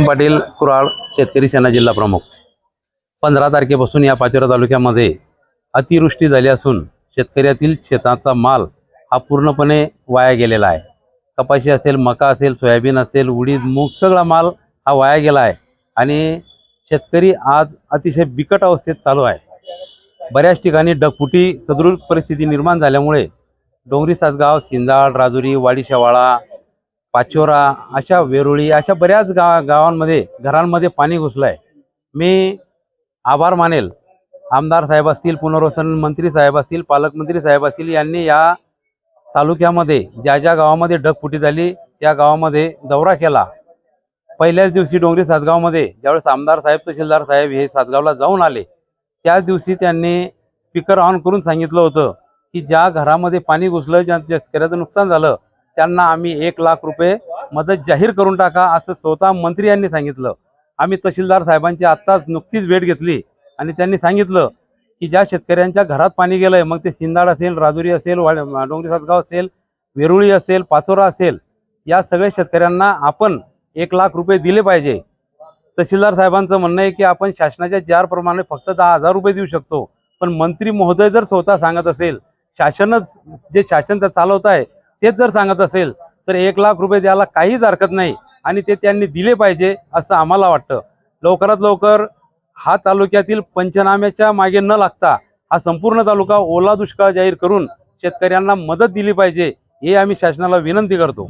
पाटील कुराळ, शेतकरी सेना जिल्हा प्रमुख। 15 तारखेपासून या पाचोरा तालुक्यामध्ये अतिवृष्टी झाली असून शेतकऱ्यातील शेताचा माल हा पूर्णपणे वाया गेलेला आहे। कपाशी असेल, मका असेल, सोयाबीन असेल, उडीद, मूग सगळा माल हा वाया गेला आहे आणि शेतकरी आज अतिशय बिकट अवस्थेत चालू आहे। बऱ्याच ठिकाणी ढगफुटी सदृश परिस्थिती निर्माण झाल्यामुळे डोंगरी सातगाव, सिंजाळ, राजुरी, वाडी शेवाळा, पाचोरा, अशा वेरुळी, अशा बऱ्याच गावांमध्ये घरांमध्ये पाणी घुसलं आहे। मी आभार मानेल आमदार साहेब असतील, पुनर्वसन मंत्री साहेब असतील, पालकमंत्री साहेब असतील, यांनी या तालुक्यामध्ये ज्या ज्या गावामध्ये ढगफुटी झाली त्या गावामध्ये दौरा केला। पहिल्याच दिवशी डोंगरी सातगावमध्ये ज्यावेळेस आमदार साहेब, तहसीलदार साहेब हे सातगावला जाऊन आले, त्याच दिवशी त्यांनी स्पीकर ऑन करून सांगितलं होतं की ज्या घरामध्ये पाणी घुसलं, ज्या शेतकऱ्याचं नुकसान झालं, त्यांना आम्ही 1 लाख रुपये मदत जाहीर करून टाका, असं स्वतः मंत्री यांनी सांगितलं। आम्ही तहसीलदार साहेबांची आत्ताच नुकतीच भेट घेतली आणि त्यांनी सांगितलं की ज्या शेतकऱ्यांच्या घरात पाणी गेलंय, मग ते सिंदाळ असेल, राजुरी असेल, डोंगरी सातगाव असेल, वेरुळी असेल, पाचोरा असेल, या सगळ्या शेतकऱ्यांना आपण 1 लाख रुपये दिले पाहिजे। तहसीलदार साहेबांचं म्हणणं आहे की आपण शासनाच्या जाहीरप्रमाणे फक्त 10,000 रुपये देऊ शकतो, पण मंत्री महोदय जर स्वतः सांगत असेल, शासनच जे शासन चालवत आहे तेच जर सांगत असेल, तर 1 लाख रुपये द्यायला काहीच हरकत नाही आणि ते त्यांनी दिले पाहिजे असं आम्हाला वाटतं। लवकरात लवकर हा तालुक्यातील पंचनाम्याच्या मागे न लागता हा संपूर्ण तालुका ओला दुष्काळ जाहीर करून शेतकऱ्यांना मदत दिली पाहिजे, हे आम्ही शासनाला विनंती करतो।